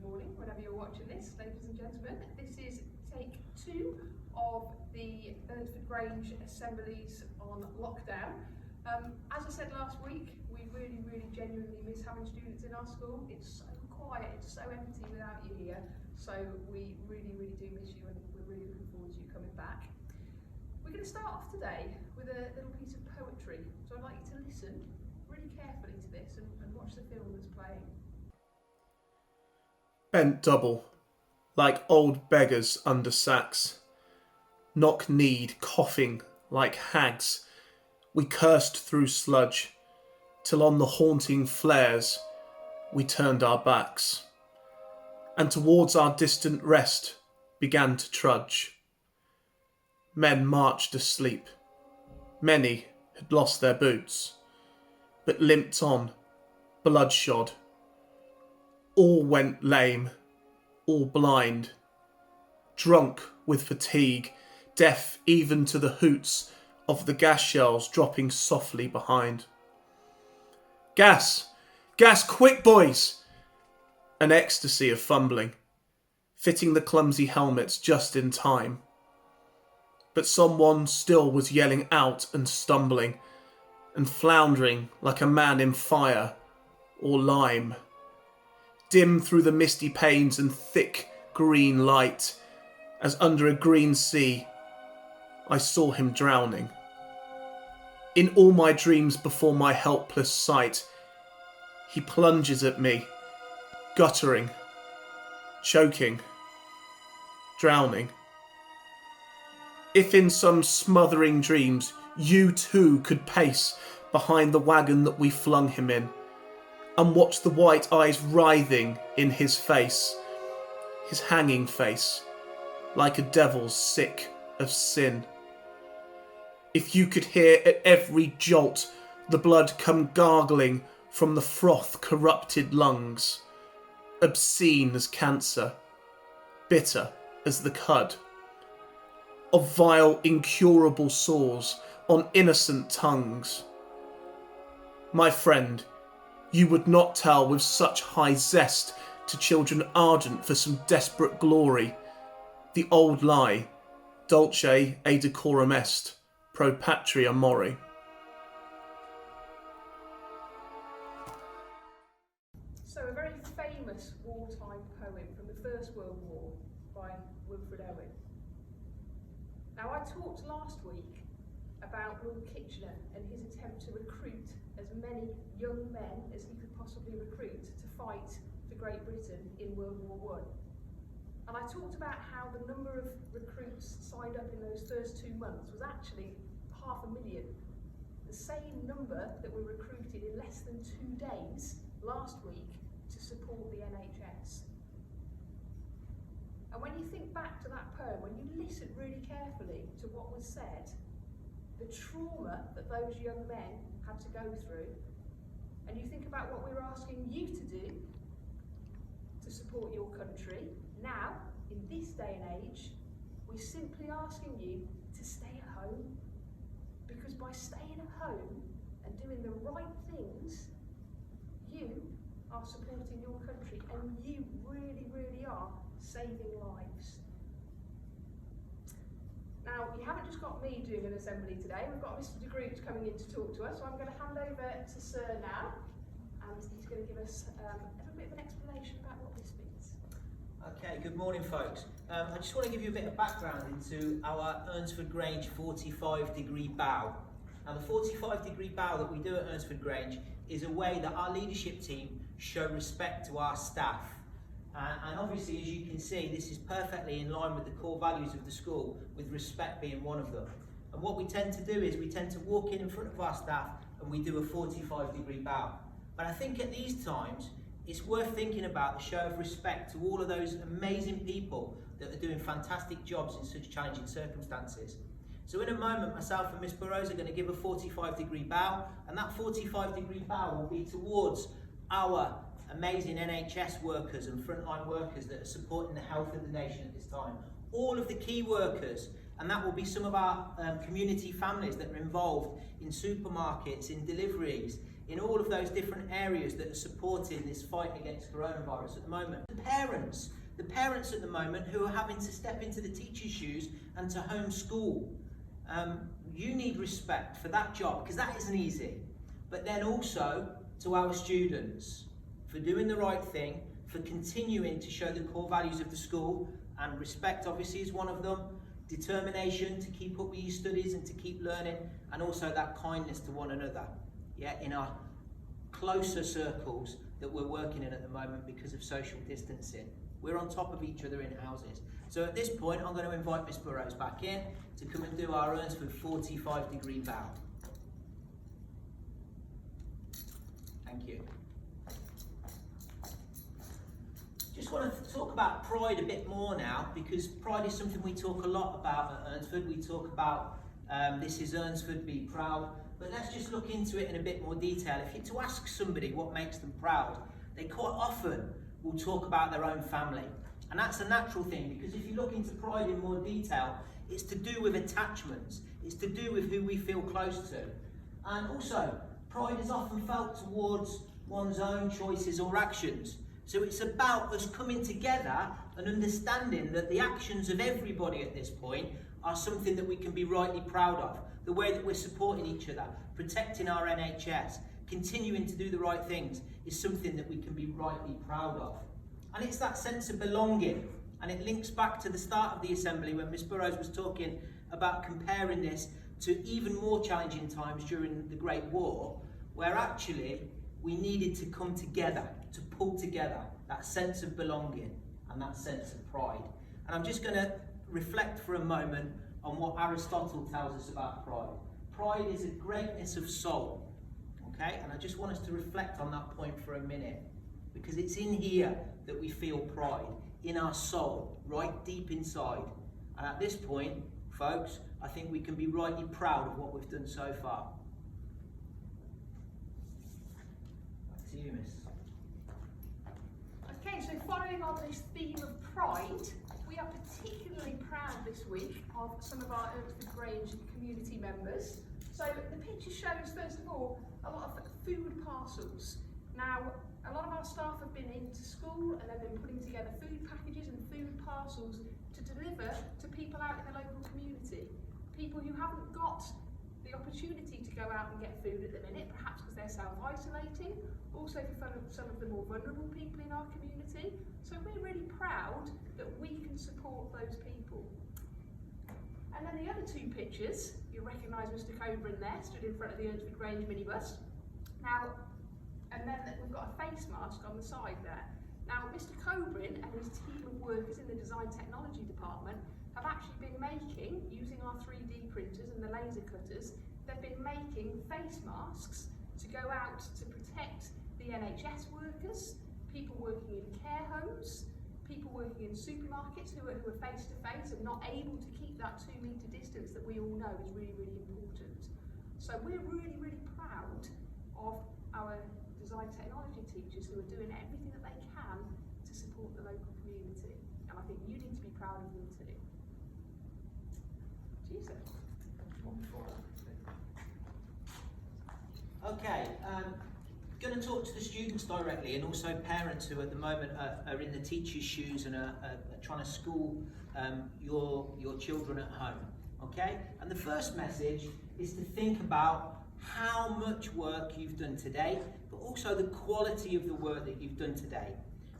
good morning, whenever you're watching this, ladies and gentlemen. This is take 2 of the Urnsford Grange assemblies on lockdown. As I said last week, we really genuinely miss having students in our school. It's so quiet, it's so empty without you here. So we really do miss you, and we're really looking forward to you coming back. We're going to start off today with a little piece of poetry. So I'd like you to listen really carefully to this and watch the film that's playing. Bent double, like old beggars under sacks, knock-kneed, coughing like hags, we cursed through sludge, till on the haunting flares we turned our backs, and towards our distant rest began to trudge. Men marched asleep, many had lost their boots, but limped on, bloodshod. All went lame, all blind, drunk with fatigue, deaf even to the hoots of the gas shells dropping softly behind. Gas! Gas, quick, boys! An ecstasy of fumbling, fitting the clumsy helmets just in time. But someone still was yelling out and stumbling, and floundering like a man in fire or lime. Dim through the misty panes and thick green light, as under a green sea I saw him drowning. In all my dreams before my helpless sight, he plunges at me, guttering, choking, drowning. If in some smothering dreams you too could pace behind the wagon that we flung him in, and watch the white eyes writhing in his face, his hanging face, like a devil's sick of sin. If you could hear at every jolt the blood come gargling from the froth-corrupted lungs, obscene as cancer, bitter as the cud, of vile incurable sores on innocent tongues. My friend, you would not tell with such high zest to children ardent for some desperate glory the old lie, dulce et decorum est, pro patria mori. So a very famous wartime poem from the First World War by Wilfred Owen. Now, I talked last week about Lord Kitchener and his attempt to recruit as many young men as he could possibly recruit to fight for Great Britain in World War I. And I talked about how the number of recruits signed up in those first 2 months was actually 500,000. The same number that were recruited in less than 2 days last week to support the NHS. And when you think back to that poem, when you listen really carefully to what was said, the trauma that those young men had to go through, and you think about what we were asking you to do to support your country, now, in this day and age, we're simply asking you to stay at home. Because by staying at home and doing the right things, you are supporting your country, and you really are saving lives. Now, you haven't just got me doing an assembly today, we've got Mr. de Groot coming in to talk to us, so I'm going to hand over to Sir now, and he's going to give us a little bit of an explanation about what this means. Okay, good morning folks. I just want to give you a bit of background into our Urnsford Grange 45-degree bow. Now, the 45-degree bow that we do at Urnsford Grange is a way that our leadership team show respect to our staff. And obviously, as you can see, this is perfectly in line with the core values of the school, with respect being one of them. And what we tend to do is we tend to walk in front of our staff and we do a 45-degree bow. But I think at these times, it's worth thinking about the show of respect to all of those amazing people that are doing fantastic jobs in such challenging circumstances. So in a moment, myself and Miss Burrows are going to give a 45-degree bow, and that 45-degree bow will be towards our amazing NHS workers and frontline workers that are supporting the health of the nation at this time. All of the key workers, and that will be some of our community families that are involved in supermarkets, in deliveries, in all of those different areas that are supporting this fight against coronavirus at the moment. The parents at the moment who are having to step into the teacher's shoes and to homeschool. You need respect for that job, because that isn't easy. But then also to our students for doing the right thing, for continuing to show the core values of the school, and respect obviously is one of them, determination to keep up with your studies and to keep learning, and also that kindness to one another, yeah, in our closer circles that we're working in at the moment because of social distancing. We're on top of each other in houses. So at this point, I'm going to invite Miss Burrows back in to come and do our Urnsford 45-degree bow. Thank you. Just want to talk about pride a bit more now, because pride is something we talk a lot about at Urnsford. We talk about this is Urnsford, be proud. But let's just look into it in a bit more detail. If you're to ask somebody what makes them proud, they quite often will talk about their own family. And that's a natural thing, because if you look into pride in more detail, it's to do with attachments. It's to do with who we feel close to. And also, pride is often felt towards one's own choices or actions. So it's about us coming together and understanding that the actions of everybody at this point are something that we can be rightly proud of. The way that we're supporting each other, protecting our NHS, continuing to do the right things is something that we can be rightly proud of. And it's that sense of belonging. And it links back to the start of the assembly when Miss Burrows was talking about comparing this to even more challenging times during the Great War, where actually we needed to come together, to pull together that sense of belonging and that sense of pride. And I'm just going to reflect for a moment on what Aristotle tells us about pride. Pride is a greatness of soul. Okay, and I just want us to reflect on that point for a minute, because it's in here that we feel pride, in our soul, right deep inside. And at this point, folks, I think we can be rightly proud of what we've done so far. Back to you, Miss. Okay, so following on this theme of pride, we are particularly proud this week of some of our Urnsford Grange community members. So the picture shows, first of all, a lot of food parcels. Now, a lot of our staff have been into school and they've been putting together food packages and food parcels to deliver to people out in the local community. People who haven't got the opportunity to go out and get food at the minute, perhaps because they're self-isolating, also for some of the more vulnerable people in our community. So we're really proud that we can support those people. And then the other two pictures, you'll recognise Mr. Coburn there, stood in front of the Urnsford Grange minibus. Now, and then we've got a face mask on the side there. Now, Mr. Coburn and his team of workers in the design technology department have actually been making, using our 3D printers and the laser cutters, they've been making face masks to go out to protect the NHS workers, people working in care homes, people working in supermarkets who are face to face and not able to keep that 2 metre distance that we all know is really, really important. So we're really, really proud of our design technology teachers who are doing everything that they can to support the local community. And I think you need to be proud of them too. Jesus. Okay, going to talk to the students directly, and also parents who at the moment are in the teacher's shoes and are trying to school your children at home. Okay, and the first message is to think about how much work you've done today, but also the quality of the work that you've done today.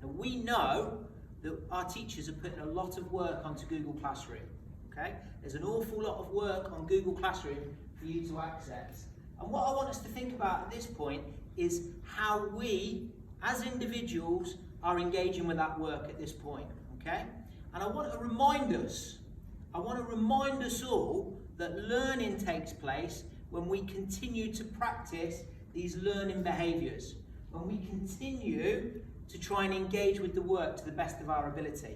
Now, we know that our teachers are putting a lot of work onto Google Classroom. Okay, there's an awful lot of work on Google Classroom for you to access. And what I want us to think about at this point is how we, as individuals, are engaging with that work at this point, okay? And I want to remind us all that learning takes place when we continue to practice these learning behaviours, when we continue to try and engage with the work to the best of our ability.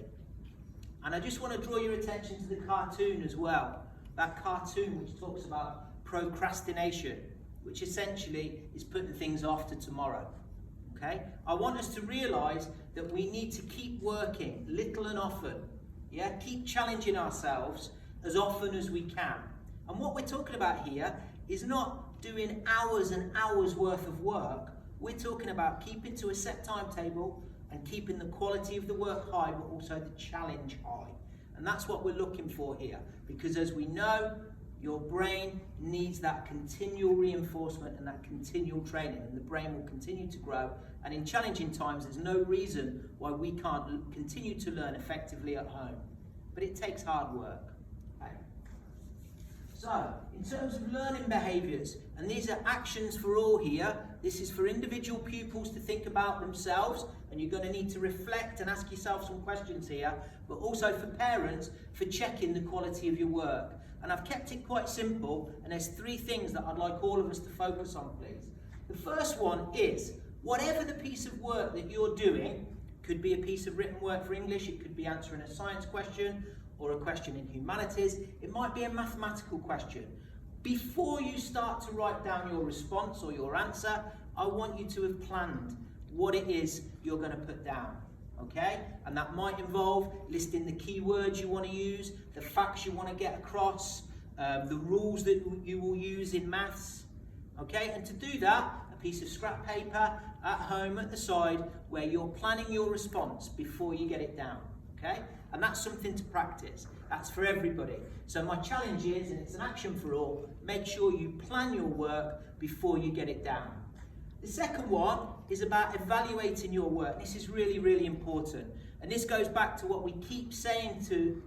And I just want to draw your attention to the cartoon as well, that cartoon which talks about procrastination, which essentially is putting things off to tomorrow. Okay? I want us to realise that we need to keep working, little and often. Yeah? Keep challenging ourselves as often as we can. And what we're talking about here is not doing hours and hours worth of work. We're talking about keeping to a set timetable and keeping the quality of the work high, but also the challenge high. And that's what we're looking for here, because as we know, your brain needs that continual reinforcement and that continual training, and the brain will continue to grow. And in challenging times, there's no reason why we can't continue to learn effectively at home. But it takes hard work. Okay? So, in terms of learning behaviours, and these are actions for all here, this is for individual pupils to think about themselves, and you're going to need to reflect and ask yourself some questions here, but also for parents for checking the quality of your work. And I've kept it quite simple, and there's 3 things that I'd like all of us to focus on, please. The first one is, whatever the piece of work that you're doing, could be a piece of written work for English, it could be answering a science question, or a question in humanities, it might be a mathematical question. Before you start to write down your response or your answer, I want you to have planned what it is you're going to put down. Okay? And that might involve listing the keywords you want to use, the facts you want to get across, the rules that you will use in maths. Okay? And to do that, a piece of scrap paper at home at the side where you're planning your response before you get it down. Okay? And that's something to practice. That's for everybody. So my challenge is, and it's an action for all, make sure you plan your work before you get it down. The second one is about evaluating your work. This is really, really important. And this goes back to what we keep saying to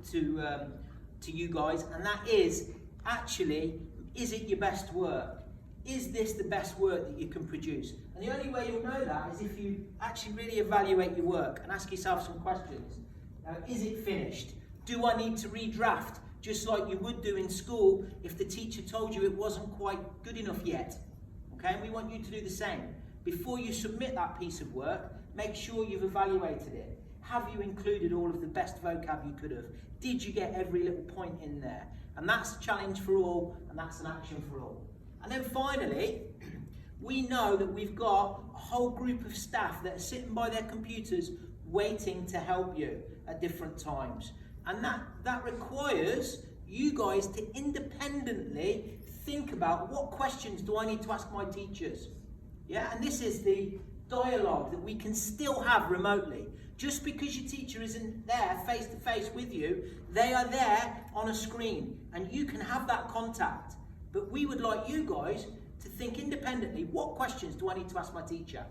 you guys, and that is, actually, is it your best work? Is this the best work that you can produce? And the only way you'll know that is if you actually really evaluate your work and ask yourself some questions. Is it finished? Do I need to redraft? Just like you would do in school if the teacher told you it wasn't quite good enough yet. Okay, and we want you to do the same. Before you submit that piece of work, make sure you've evaluated it. Have you included all of the best vocab you could have? Did you get every little point in there? And that's a challenge for all, and that's an action for all. And then finally, we know that we've got a whole group of staff that are sitting by their computers waiting to help you at different times. And that requires you guys to independently think about, what questions do I need to ask my teachers? Yeah, and this is the dialogue that we can still have remotely. Just because your teacher isn't there face to face with you, they are there on a screen and you can have that contact. But we would like you guys to think independently, what questions do I need to ask my teacher?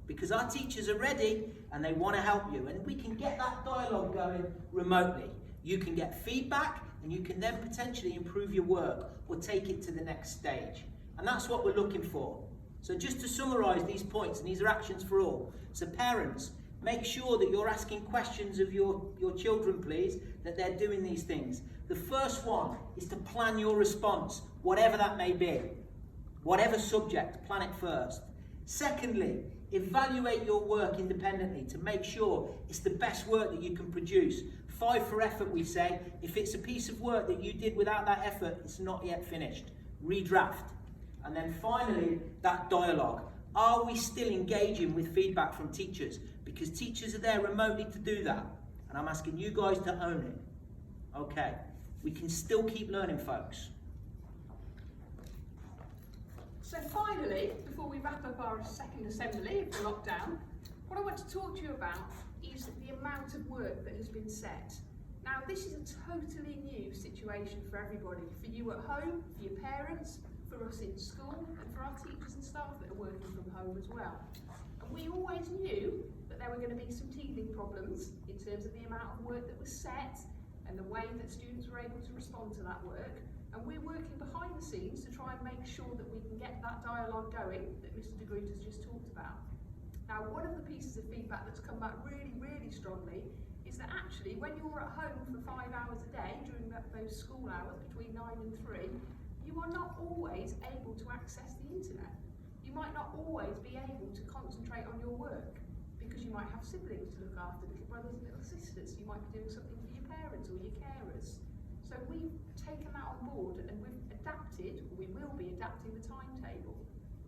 Because our teachers are ready and they want to help you, and we can get that dialogue going remotely. You can get feedback and you can then potentially improve your work or take it to the next stage. And that's what we're looking for. So just to summarise these points, and these are actions for all. So parents, make sure that you're asking questions of your children, please, that they're doing these things. The first one is to plan your response, whatever that may be. Whatever subject, plan it first. Secondly, evaluate your work independently to make sure it's the best work that you can produce. 5 for effort, we say. If it's a piece of work that you did without that effort, it's not yet finished. Redraft. And then finally, that dialogue. Are we still engaging with feedback from teachers? Because teachers are there remotely to do that. And I'm asking you guys to own it. Okay. We can still keep learning, folks. So finally, before we wrap up our second assembly of the lockdown, what I want to talk to you about is the amount of work that has been set. Now, this is a totally new situation for everybody, for you at home, for your parents, for us in school, and for our teachers and staff that are working from home as well. And we always knew that there were going to be some teething problems in terms of the amount of work that was set and the way that students were able to respond to that work. And we're working behind the scenes to try and make sure that we can get that dialogue going that Mr. de Groot has just talked about. Now, one of the pieces of feedback that's come back really, really strongly is that actually when you're at home for 5 hours a day during those school hours between 9 and 3, you are not always able to access the internet. You might not always be able to concentrate on your work because you might have siblings to look after, little brothers and little sisters. You might be doing something for your parents or your carers. So we've taken that on board and we've adapted, or we will be adapting the timetable.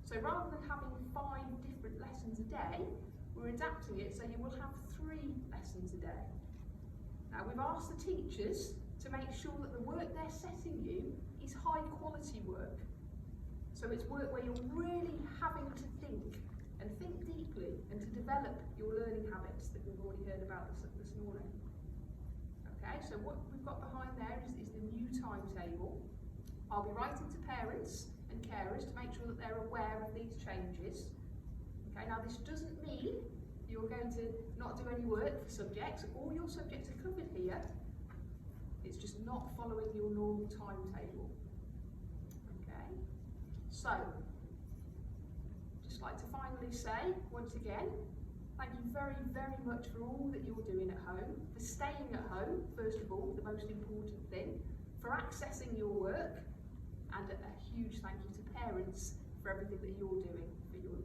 So rather than having 5 different lessons a day, we're adapting it so you will have 3 lessons a day. Now we've asked the teachers to make sure that the work they're setting you is high quality work. So it's work where you're really having to think and think deeply and to develop your learning habits that we've already heard about this morning. Okay, so what we've got behind there is the new timetable. I'll be writing to parents and carers to make sure that they're aware of these changes. Okay, now this doesn't mean you're going to not do any work for subjects. All your subjects are covered here. It's just not following your normal timetable. Okay, so just like to finally say once again, thank you very, very much for all that you're doing at home, for staying at home, first of all, the most important thing, for accessing your work, and a huge thank you to parents for everything that you're doing for your